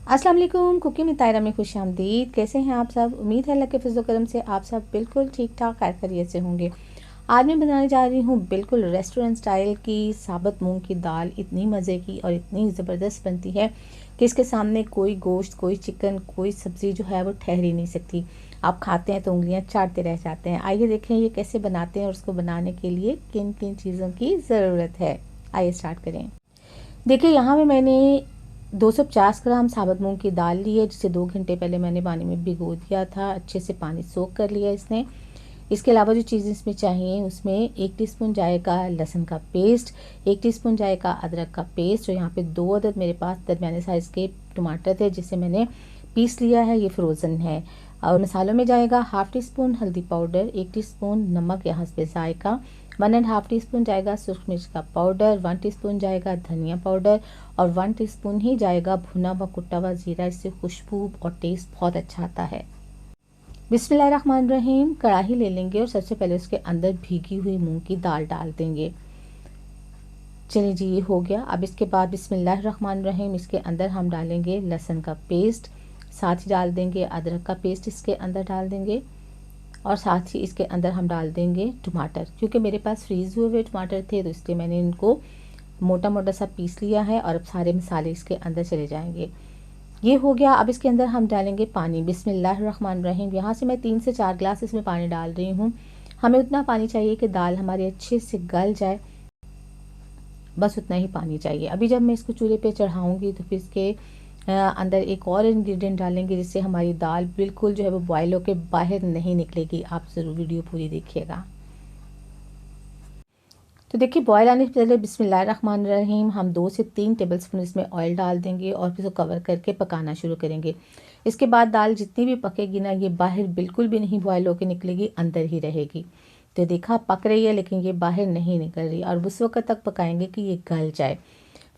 अस्सलाम वालेकुम। कुकिंग में तायरा में खुश आमदीद। कैसे हैं आप सब? उम्मीद है अल्लाह के फजल करम से आप सब बिल्कुल ठीक ठाक खैर खैरियत से होंगे। आज मैं बनाने जा रही हूँ बिल्कुल रेस्टोरेंट स्टाइल की साबुत मूंग की दाल। इतनी मज़े की और इतनी ज़बरदस्त बनती है कि इसके सामने कोई गोश्त, कोई चिकन, कोई सब्ज़ी जो है वो ठहर ही नहीं सकती। आप खाते हैं तो उंगलियां चाटते रह जाते हैं। आइए देखें ये कैसे बनाते हैं और उसको बनाने के लिए किन किन चीज़ों की ज़रूरत है। आइए स्टार्ट करें। देखिए यहाँ पे मैंने 250 ग्राम साबुत मूंग की दाल ली है, जिसे 2 घंटे पहले मैंने पानी में भिगो दिया था। अच्छे से पानी सोख कर लिया इसने। इसके अलावा जो चीज़ें इसमें चाहिए उसमें 1 टीस्पून जाएगा लहसुन का पेस्ट, 1 टीस्पून जाएगा अदरक का पेस्ट और यहाँ पे 2 अदद मेरे पास दरमियाने साइज़ के टमाटर थे जिसे मैंने पीस लिया है, ये फ्रोज़न है। और मसालों में जाएगा हाफ़ टी स्पून हल्दी पाउडर, 1 टीस्पून नमक या हस्बे ज़ायका, 1.5 टीस्पून जाएगा सूखी मिर्च का पाउडर, 1 टीस्पून जाएगा धनिया पाउडर और 1 टीस्पून ही जाएगा भुना व कुटा हुआ ज़ीरा। इससे खुशबू और टेस्ट बहुत अच्छा आता है। बिस्मिल्लाहिर्रहमानिर्रहीम। कढ़ाई ले लेंगे और सबसे पहले उसके अंदर भीगी हुई मूंग की दाल डाल देंगे। चलिए जी, ये हो गया। अब इसके बाद बिस्मिल्लाहिर्रहमानिर्रहीम इसके अंदर हम डालेंगे लहसुन का पेस्ट, साथ ही डाल देंगे अदरक का पेस्ट इसके अंदर डाल देंगे और साथ ही इसके अंदर हम डाल देंगे टमाटर। क्योंकि मेरे पास फ्रीज़ हुए हुए टमाटर थे तो इसलिए मैंने इनको मोटा मोटा सा पीस लिया है और अब सारे मसाले इसके अंदर चले जाएंगे। ये हो गया। अब इसके अंदर हम डालेंगे पानी। बिस्मिल्लाहिर्रहमानिर्रहीम। यहाँ से मैं 3 से 4 ग्लास इसमें पानी डाल रही हूँ। हमें उतना पानी चाहिए कि दाल हमारी अच्छे से गल जाए, बस उतना ही पानी चाहिए। अभी जब मैं इसको चूल्हे पे चढ़ाऊँगी तो फिर इसके अंदर एक और इंग्रेडिएंट डालेंगे जिससे हमारी दाल बिल्कुल जो है वो बॉयल होकर बाहर नहीं निकलेगी। आप ज़रूर वीडियो पूरी देखिएगा। तो देखिए बॉयल आने से पहले बिस्मिल्लाहिर्रहमानिर्रहीम हम 2 से 3 टेबलस्पून इसमें ऑयल डाल देंगे और फिर इसको कवर करके पकाना शुरू करेंगे। इसके बाद दाल जितनी भी पकेगी ना, ये बाहर बिल्कुल भी नहीं बॉयल होकर निकलेगी, अंदर ही रहेगी। तो देखा पक रही है लेकिन ये बाहर नहीं निकल रही और उस वक्त तक पकाएंगे कि ये गल जाए।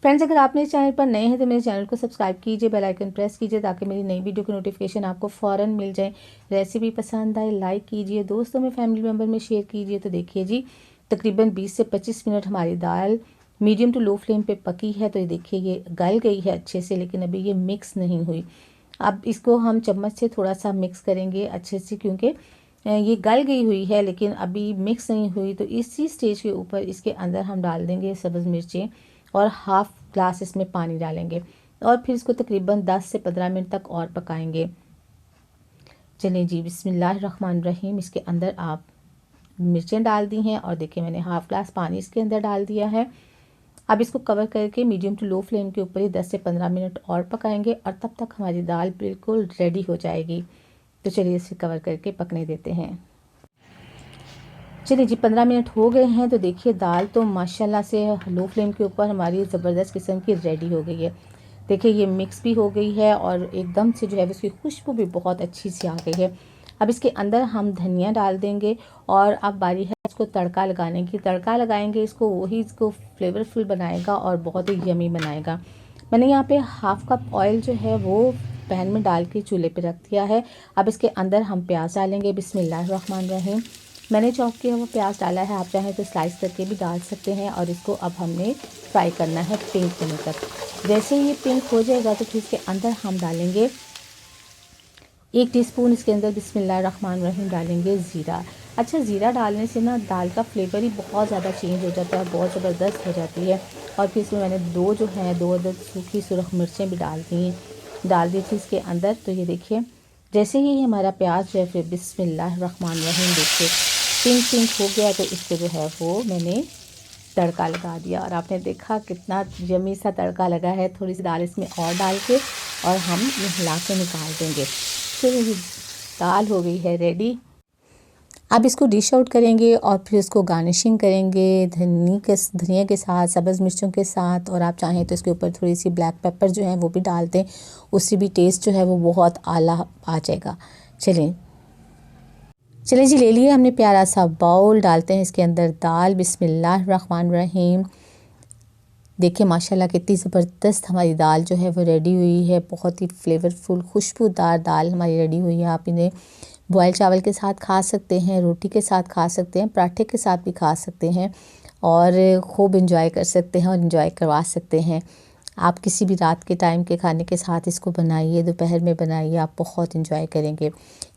फ्रेंड्स, अगर आप मेरे चैनल पर नए हैं तो मेरे चैनल को सब्सक्राइब कीजिए, बेल आइकन प्रेस कीजिए ताकि मेरी नई वीडियो की नोटिफिकेशन आपको फ़ौरन मिल जाए। रेसिपी पसंद आए लाइक कीजिए, दोस्तों में फैमिली मेम्बर में शेयर कीजिए। तो देखिए जी, तकरीबन 20 से 25 मिनट हमारी दाल मीडियम टू लो फ्लेम पे पकी है। तो ये देखिए ये गल गई है अच्छे से, लेकिन अभी ये मिक्स नहीं हुई। अब इसको हम चम्मच से थोड़ा सा मिक्स करेंगे अच्छे से, क्योंकि ये गल गई हुई है लेकिन अभी मिक्स नहीं हुई। तो इसी स्टेज के ऊपर इसके अंदर हम डाल देंगे सब्ज़ मिर्चें और हाफ़ ग्लास इसमें पानी डालेंगे और फिर इसको तकरीबन 10 से 15 मिनट तक और पकाएंगे। चलिए जी, बिस्मिल्लाहिर्रहमानिर्रहीम। इसके अंदर आप मिर्चें डाल दी हैं और देखिए मैंने हाफ़ ग्लास पानी इसके अंदर डाल दिया है। अब इसको कवर करके मीडियम टू लो फ्लेम के ऊपर ही 10 से 15 मिनट और पकाएंगे और तब तक हमारी दाल बिल्कुल रेडी हो जाएगी। तो चलिए इसे कवर करके पकने देते हैं। चलिए जी, 15 मिनट हो गए हैं। तो देखिए दाल तो माशाल्लाह से लो फ्लेम के ऊपर हमारी ज़बरदस्त किस्म की रेडी हो गई है। देखिए ये मिक्स भी हो गई है और एकदम से जो है उसकी खुशबू भी बहुत अच्छी सी आ गई है। अब इसके अंदर हम धनिया डाल देंगे और अब बारी है इसको तड़का लगाने की। तड़का लगाएंगे इसको, वही इसको फ्लेवरफुल बनाएगा और बहुत ही यमी बनाएगा। मैंने यहाँ पे हाफ़ कप ऑयल जो है वो पैन में डाल के चूल्हे पे रख दिया है। अब इसके अंदर हम प्याज डालेंगे। बिस्मिल्लाहिर्रहमानिर्रहीम। मैंने चॉप किया हुआ प्याज डाला है, आप चाहें तो स्लाइस करके भी डाल सकते हैं और इसको अब हमने फ्राई करना है पिंक होने तक। जैसे ही ये पिंक हो जाएगा तो फिर इसके अंदर हम डालेंगे 1 टीस्पून इसके अंदर बिस्मिल्लाहिर्रहमानिर्रहीम डालेंगे ज़ीरा। अच्छा, ज़ीरा डालने से ना दाल का फ्लेवर ही बहुत ज़्यादा चेंज हो जाता है, बहुत ज़बरदस्त हो जाती है। और फिर इसमें मैंने 2 अदद सूखी सुरख मिर्चें भी डाल दी थी इसके अंदर। तो ये देखिए जैसे ही हमारा प्याज जो है फिर बिस्मिल्लाहिर्रहमानिर्रहीम देखिए पिंक हो गया तो इसको जो है वो मैंने तड़का लगा दिया और आपने देखा कितना यमी सा तड़का लगा है। थोड़ी सी दाल इसमें और डाल के और हम ये हिला के निकाल देंगे। चलिए दाल हो गई है रेडी। अब इसको डिश आउट करेंगे और फिर इसको गार्निशिंग करेंगे धनिया के साथ, सब्ज़ मिर्चों के साथ। और आप चाहें तो इसके ऊपर थोड़ी सी ब्लैक पेपर जो है वो भी डाल दें, उससे भी टेस्ट जो है वो बहुत आला आ जाएगा। चलिए जी, ले लिए हमने प्यारा सा बाउल। डालते हैं इसके अंदर दाल। बिस्मिल्लाहिर्रहमानिर्रहीम। देखिए माशाल्लाह कितनी ज़बरदस्त हमारी दाल जो है वो रेडी हुई है। बहुत ही फ्लेवरफुल खुशबूदार दाल हमारी रेडी हुई है। आप इन्हें बॉयल चावल के साथ खा सकते हैं, रोटी के साथ खा सकते हैं, पराठे के साथ भी खा सकते हैं और खूब इंजॉय कर सकते हैं और इंजॉय करवा सकते हैं। आप किसी भी रात के टाइम के खाने के साथ इसको बनाइए, दोपहर में बनाइए, आप बहुत एंजॉय करेंगे।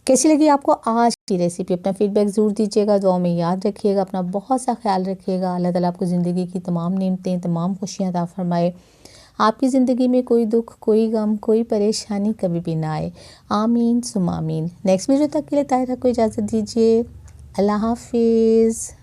कैसी लगी आपको आज की रेसिपी? अपना फीडबैक ज़रूर दीजिएगा, दुआ में याद रखिएगा, अपना बहुत सा ख्याल रखिएगा। अल्लाह ताला आपको ज़िंदगी की तमाम नेमतें, तमाम खुशियाँ अता फरमाए। आपकी ज़िंदगी में कोई दुख, कोई गम, कोई परेशानी कभी भी ना आए। आमीन सुम्मा आमीन। नेक्स्ट वीडियो तक के लिए ताहिरा को इजाज़त दीजिए। अल्लाह हाफिज़।